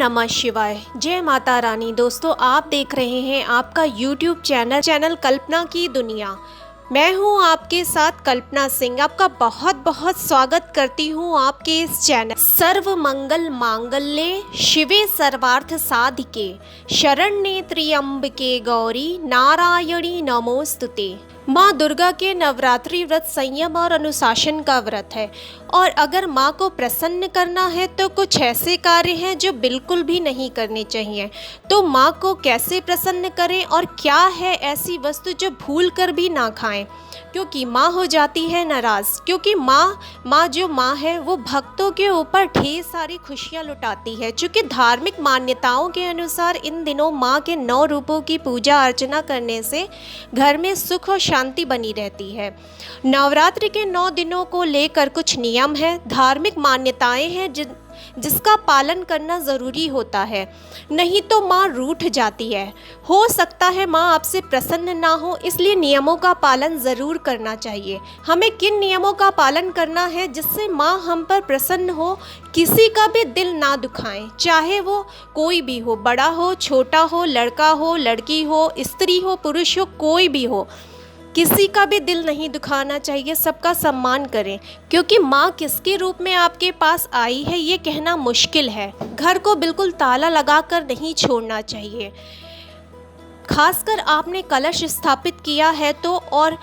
नमः शिवाय। जय माता रानी। दोस्तों, आप देख रहे हैं आपका यूट्यूब चैनल कल्पना की दुनिया। मैं हूं आपके साथ कल्पना सिंह। आपका बहुत बहुत स्वागत करती हूं आपके इस चैनल। सर्व मंगल मांगल्ये शिवे सर्वार्थ साधिके शरण्ये त्र्यंबके गौरी नारायणी नमोस्तुते। माँ दुर्गा के नवरात्रि व्रत संयम और अनुशासन का व्रत है, और अगर माँ को प्रसन्न करना है तो कुछ ऐसे कार्य हैं जो बिल्कुल भी नहीं करने चाहिए। तो माँ को कैसे प्रसन्न करें, और क्या है ऐसी वस्तु जो भूल कर भी ना खाएं, क्योंकि माँ हो जाती है नाराज़। क्योंकि माँ जो माँ है वो भक्तों के ऊपर ढेर सारी खुशियाँ लुटाती है। चूँकि धार्मिक मान्यताओं के अनुसार इन दिनों माँ के 9 रूपों की पूजा अर्चना करने से घर में सुख और शांति बनी रहती है। नवरात्रि के 9 दिनों को लेकर कुछ नियम है, धार्मिक मान्यताएं हैं जिसका पालन करना ज़रूरी होता है, नहीं तो माँ रूठ जाती है। हो सकता है माँ आपसे प्रसन्न ना हो, इसलिए नियमों का पालन ज़रूर करना चाहिए। हमें किन नियमों का पालन करना है जिससे माँ हम पर प्रसन्न हो, किसी का भी दिल ना दुखाएं, चाहे वो कोई भी हो, बड़ा हो, छोटा हो, लड़का हो, लड़की हो, स्त्री हो, पुरुष हो, कोई भी हो, किसी का भी दिल नहीं दुखाना चाहिए। सबका सम्मान करें, क्योंकि माँ किसके रूप में आपके पास आई है ये कहना मुश्किल है। घर को बिल्कुल ताला लगाकर नहीं छोड़ना चाहिए। खासकर आपने कलश स्थापित किया है तो, और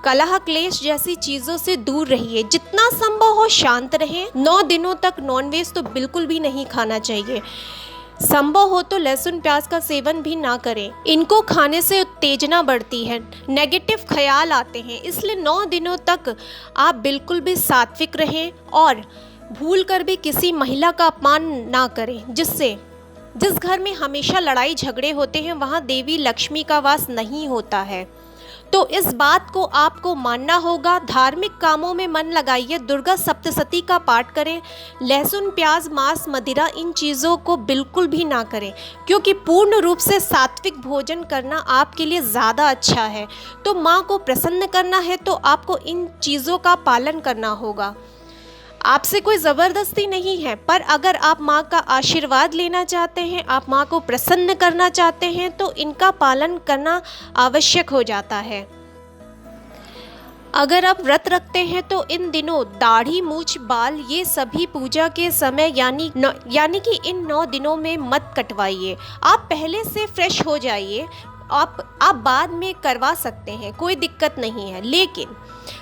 कलह क्लेश जैसी चीज़ों से दूर रहिए। जितना संभव हो शांत रहें। 9 दिनों तक नॉनवेज तो बिल्कुल भी नहीं खाना चाहिए। संभव हो तो लहसुन प्याज का सेवन भी ना करें। इनको खाने से उत्तेजना बढ़ती है, नेगेटिव ख्याल आते हैं। इसलिए 9 दिनों तक आप बिल्कुल भी सात्विक रहें और भूल कर भी किसी महिला का अपमान ना करें। जिस घर में हमेशा लड़ाई झगड़े होते हैं वहाँ देवी लक्ष्मी का वास नहीं होता है। तो इस बात को आपको मानना होगा। धार्मिक कामों में मन लगाइए, दुर्गा सप्तशती का पाठ करें। लहसुन प्याज मांस मदिरा इन चीज़ों को बिल्कुल भी ना करें, क्योंकि पूर्ण रूप से सात्विक भोजन करना आपके लिए ज़्यादा अच्छा है। तो माँ को प्रसन्न करना है तो आपको इन चीज़ों का पालन करना होगा। आपसे कोई ज़बरदस्ती नहीं है, पर अगर आप माँ का आशीर्वाद लेना चाहते हैं, आप माँ को प्रसन्न करना चाहते हैं, तो इनका पालन करना आवश्यक हो जाता है। अगर आप व्रत रखते हैं तो इन दिनों दाढ़ी मूछ बाल ये सभी पूजा के समय यानी कि इन 9 दिनों में मत कटवाइए। आप पहले से फ्रेश हो जाइए। आप बाद में करवा सकते हैं, कोई दिक्कत नहीं है, लेकिन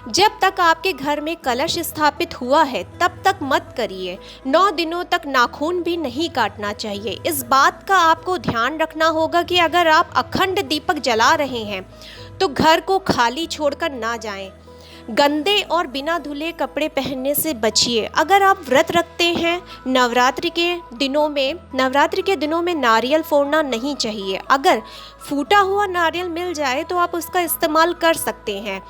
जब तक आपके घर में कलश स्थापित हुआ है तब तक मत करिए। 9 दिनों तक नाखून भी नहीं काटना चाहिए। इस बात का आपको ध्यान रखना होगा कि अगर आप अखंड दीपक जला रहे हैं तो घर को खाली छोड़कर ना जाएं। गंदे और बिना धुले कपड़े पहनने से बचिए। अगर आप व्रत रखते हैं नवरात्रि के दिनों में नारियल फोड़ना नहीं चाहिए। अगर फूटा हुआ नारियल मिल जाए तो आप उसका इस्तेमाल कर सकते हैं,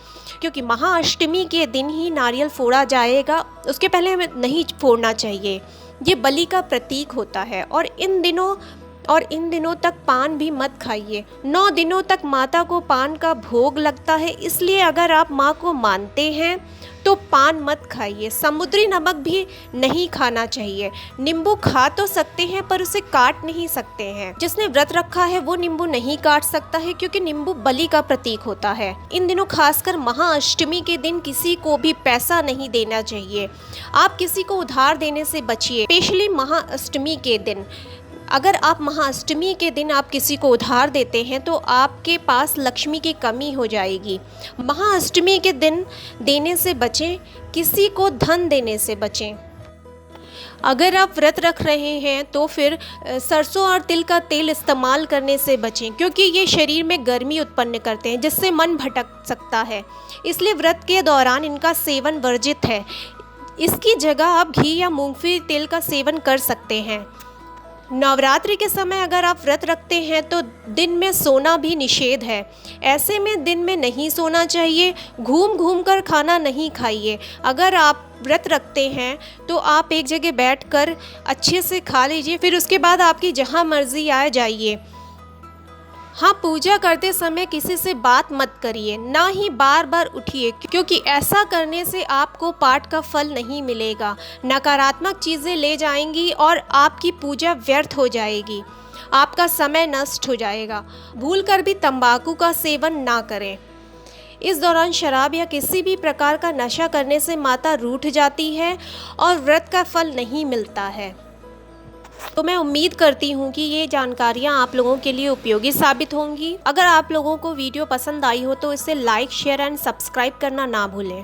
क्योंकि महाअष्टमी के दिन ही नारियल फोड़ा जाएगा, उसके पहले हमें नहीं फोड़ना चाहिए। ये बलि का प्रतीक होता है। और इन दिनों तक पान भी मत खाइए। 9 दिनों तक माता को पान का भोग लगता है, इसलिए अगर आप माँ को मानते हैं तो पान मत खाइए। समुद्री नमक भी नहीं खाना चाहिए। नींबू खा तो सकते हैं पर उसे काट नहीं सकते हैं। जिसने व्रत रखा है वो नींबू नहीं काट सकता है, क्योंकि नींबू बलि का प्रतीक होता है। इन दिनों खासकर महाअष्टमी के दिन किसी को भी पैसा नहीं देना चाहिए। आप किसी को उधार देने से बचिए, स्पेशली महाअष्टमी के दिन। अगर आप महाअष्टमी के दिन आप किसी को उधार देते हैं तो आपके पास लक्ष्मी की कमी हो जाएगी। महाअष्टमी के दिन देने से बचें, किसी को धन देने से बचें। अगर आप व्रत रख रहे हैं तो फिर सरसों और तिल का तेल इस्तेमाल करने से बचें, क्योंकि ये शरीर में गर्मी उत्पन्न करते हैं जिससे मन भटक सकता है। इसलिए व्रत के दौरान इनका सेवन वर्जित है। इसकी जगह आप घी या मूंगफली तेल का सेवन कर सकते हैं। नवरात्रि के समय अगर आप व्रत रखते हैं तो दिन में सोना भी निषेध है। ऐसे में दिन में नहीं सोना चाहिए। घूम कर खाना नहीं खाइए। अगर आप व्रत रखते हैं तो आप एक जगह बैठकर अच्छे से खा लीजिए, फिर उसके बाद आपकी जहाँ मर्जी आए जाइए। हाँ, पूजा करते समय किसी से बात मत करिए, ना ही बार बार उठिए, क्योंकि ऐसा करने से आपको पाठ का फल नहीं मिलेगा। नकारात्मक चीज़ें ले जाएंगी और आपकी पूजा व्यर्थ हो जाएगी, आपका समय नष्ट हो जाएगा। भूल कर भी तंबाकू का सेवन ना करें। इस दौरान शराब या किसी भी प्रकार का नशा करने से माता रूठ जाती है और व्रत का फल नहीं मिलता है। तो मैं उम्मीद करती हूँ कि ये जानकारियाँ आप लोगों के लिए उपयोगी साबित होंगी। अगर आप लोगों को वीडियो पसंद आई हो तो इसे लाइक, शेयर एंड सब्सक्राइब करना ना भूलें।